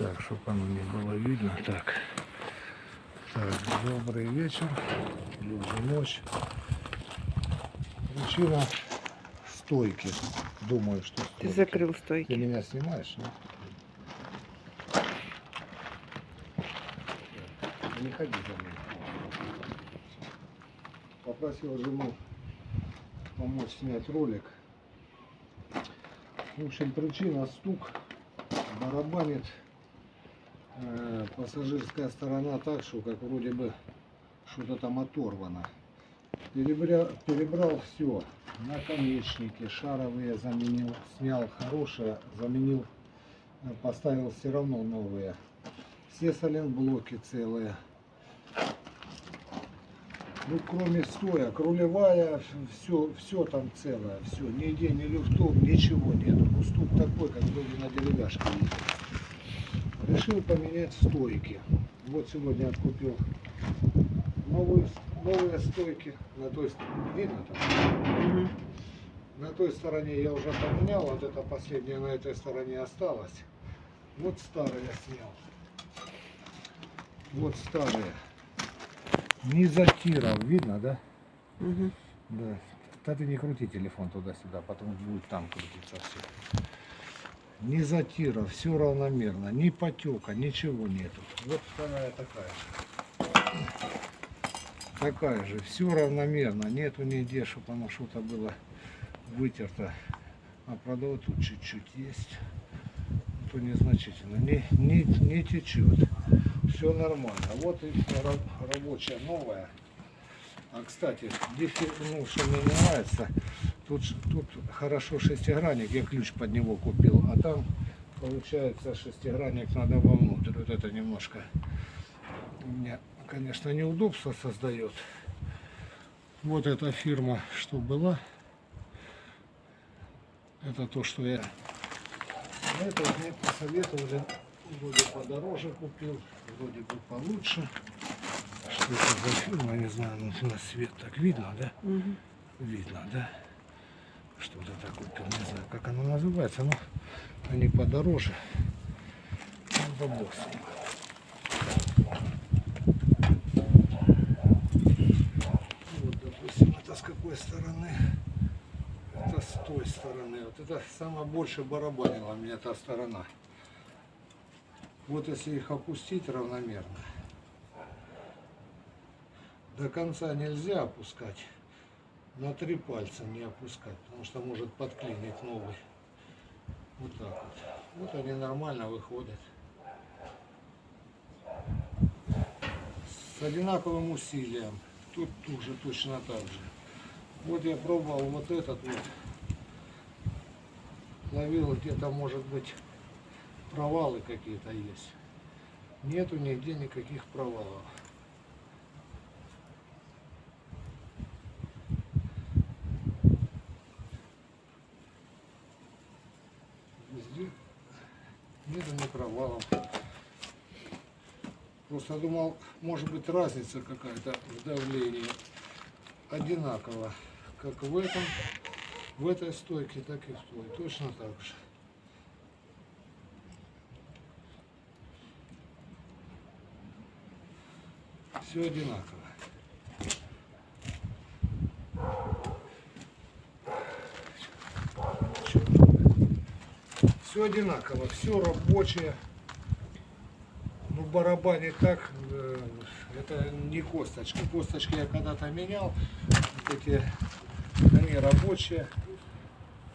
Так, чтобы оно не было видно. Так, добрый вечер или уже ночь. Причина стойки. Думаю, что Ты стойки. закрыл Ты стойки. меня снимаешь, нет? Не ходи за мной. Попросил жену помочь снять ролик. В общем, причина стук. Барабанит пассажирская сторона так, что как вроде бы что-то там оторвано. Перебрал все. Наконечники шаровые заменил, снял хорошие, заменил, поставил все равно новые. Все сайлентблоки целые. Ну, кроме стоек, рулевая, все там целое, все, нигде ни люфтов, ничего нет. Ну, стук такой, как вроде на деревяшке ездит. Решил поменять стойки. Вот сегодня откупил новые стойки. На той видно там? На той стороне я уже поменял, вот это последнее на этой стороне осталось. Вот старые снял. Вот старые. Не затирал, видно, да? Угу. Да. Да ты не крути телефон туда-сюда, потом будет там крутиться все. Не затира, все равномерно, ни потека, ничего нету. Вот вторая такая же. Такая же, все равномерно, нету нигде, чтобы оно что-то было вытерто. А правда вот тут чуть-чуть есть. То незначительно. Не течет. Все нормально. Вот и рабочая новая. А кстати, ну, что мне не нравится, тут хорошо шестигранник, я ключ под него купил, а там получается шестигранник надо вовнутрь. Вот это немножко мне, конечно, неудобство создает. Вот эта фирма, что была, это то, что я. Это мне посоветовали, вроде подороже купил, вроде бы получше. Что это за фирма, не знаю, ну, на свет так видно, да? Угу. Видно, да? Что-то так купил, не знаю, как оно называется, но они подороже. Ну, да бог с ним. Вот, допустим, это с какой стороны? Это с той стороны. Вот это самое больше барабанила мне та сторона. Вот если их опустить равномерно, до конца нельзя опускать, на 3 пальца не опускать, потому что может подклинить новый. Вот так вот. Вот они нормально выходят. С одинаковым усилием. Тут тоже точно так же. Вот я пробовал вот этот вот. Ловил где-то, может быть, провалы какие-то есть. Нету нигде никаких провалов. Везде нету ни провалов. Просто думал, может быть, разница какая-то в давлении. Одинаково, как в этой стойке, так и в той. Точно так же. Все одинаково. Все одинаково, все рабочее. Ну, барабане так, это не косточки. Косточки я когда-то менял. Вот эти, они рабочие.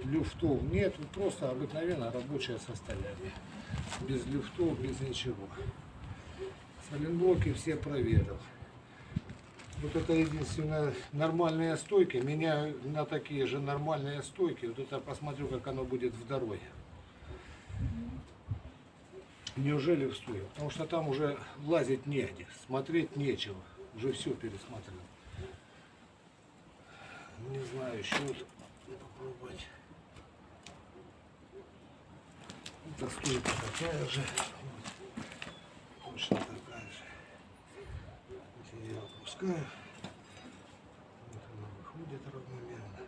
Люфтов нет. Просто обыкновенно рабочее состояние. Без люфтов, без ничего. Сайлентблоки все проверил. Вот это единственное, нормальные стойки. Меняю на такие же нормальные стойки. Вот это посмотрю, как оно будет в дороге. Неужели встою? Потому что там уже лазить негде, смотреть нечего. Уже все пересмотрел. Не знаю, еще вот попробовать. Это стойка такая же. Вот. Точно такая же. Вот я ее опускаю. Вот она выходит равномерно.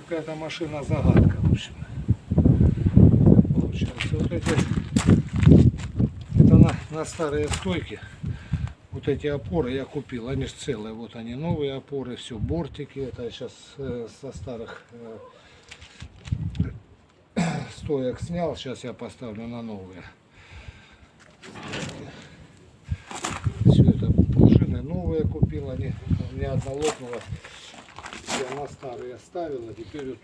какая-то машина загадка, в общем. Получается, вот эти, это на старые стойки. Вот эти опоры я купил, они же целые, вот они новые опоры, все, бортики, это я сейчас со старых стоек снял, сейчас я поставлю на новые. Все это пружины новые купил, они, у меня одна лопнула, я на старые оставил, а теперь вот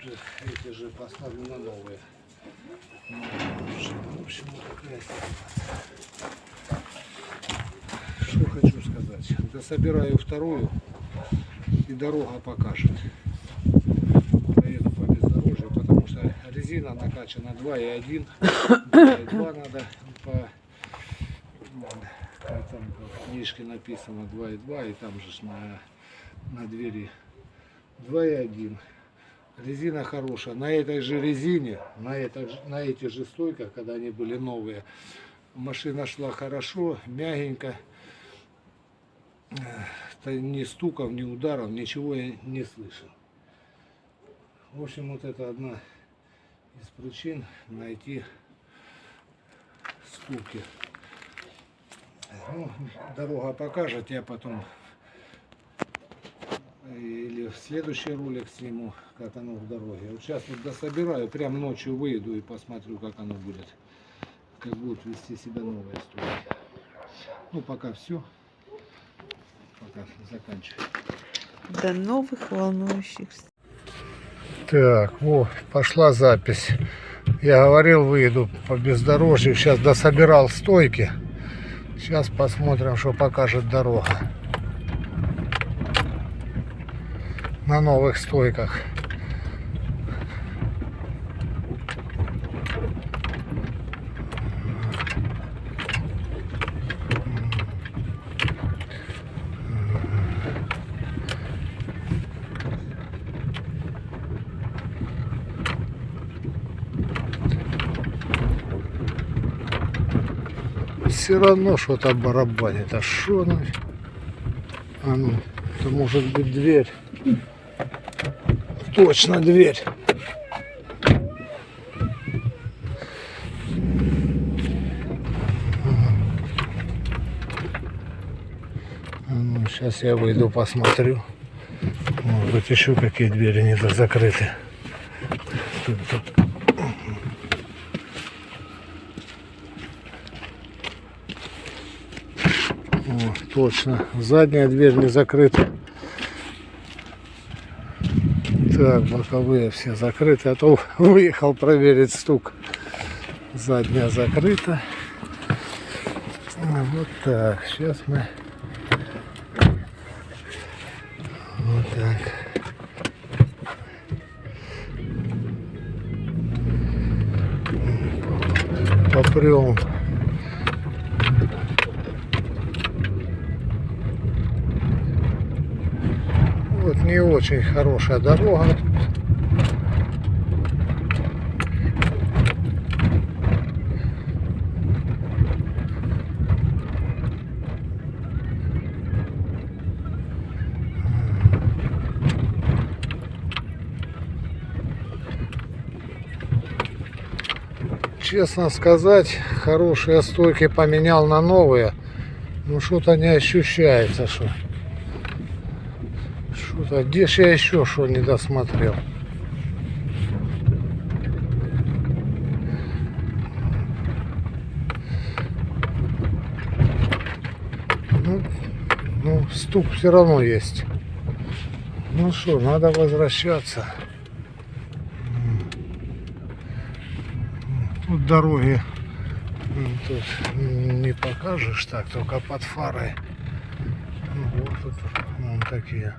эти же поставлю на новые. В общем, вот такая ситуация. Что хочу сказать, дособираю вторую и дорога покажет. Поеду по бездорожью, потому что резина накачана 2,1, 2,2 надо по там в книжке написано 2,2 и там же на двери 2,1. Резина хорошая. На этой же резине, на этих же стойках, когда они были новые, машина шла хорошо, мягенько. Ни стуков, ни ударов, ничего я не слышал. В общем, вот это одна из причин найти стуки. Ну, дорога покажет, я потом или в следующий ролик сниму, как оно в дороге. Вот сейчас вот дособираю, прям ночью выйду и посмотрю, как оно будет, как будут вести себя новые стойки. Ну, пока все. Пока заканчиваю. До новых волнующих. Так, вот, пошла запись. Я говорил, выйду по бездорожью. Сейчас дособирал стойки. Сейчас посмотрим, что покажет дорога. На новых стойках. Все равно что-то барабанит. А что ну? А ну, это может быть дверь. Точно дверь. Ну, сейчас я выйду, посмотрю. Может быть еще какие двери не закрыты. Тут. О, точно. Задняя дверь не закрыта. Так, боковые все закрыты. А то выехал проверить стук. Задняя закрыта. Вот так. Сейчас мы... Вот так. Попрем. Вот не очень хорошая дорога. Честно сказать, хорошие стойки поменял на новые. Ну что-то не ощущается, что. Что-то, где же я еще что не досмотрел? Ну, стук все равно есть. Ну что, надо возвращаться. Тут дороги тут не покажешь так, только под фарой. Вот тут вон такие.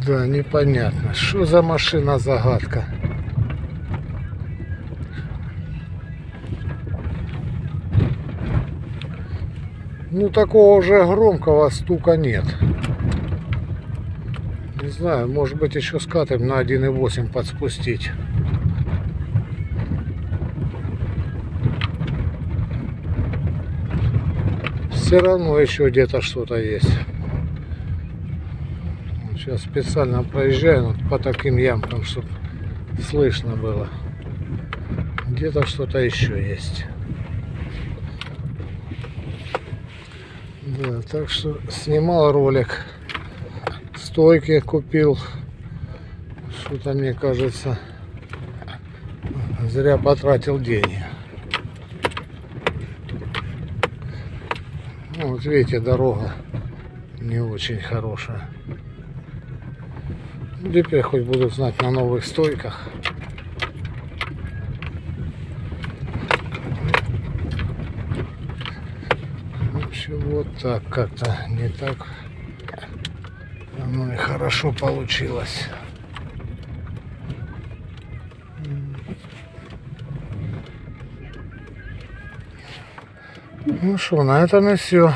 Да, непонятно. Что за машина загадка? Ну такого уже громкого стука нет. Не знаю, может быть еще скатываем на 1,8 подспустить. Все равно еще где-то что-то есть. Сейчас специально проезжаю вот по таким ямкам, чтобы слышно было. Где-то что-то еще есть. Да, так что снимал ролик. Стойки купил. Что-то, мне кажется, зря потратил деньги. Ну, вот видите, дорога не очень хорошая. Теперь хоть буду знать на новых стойках. В общем, вот так как-то не так оно и хорошо получилось. Ну что, на этом и все.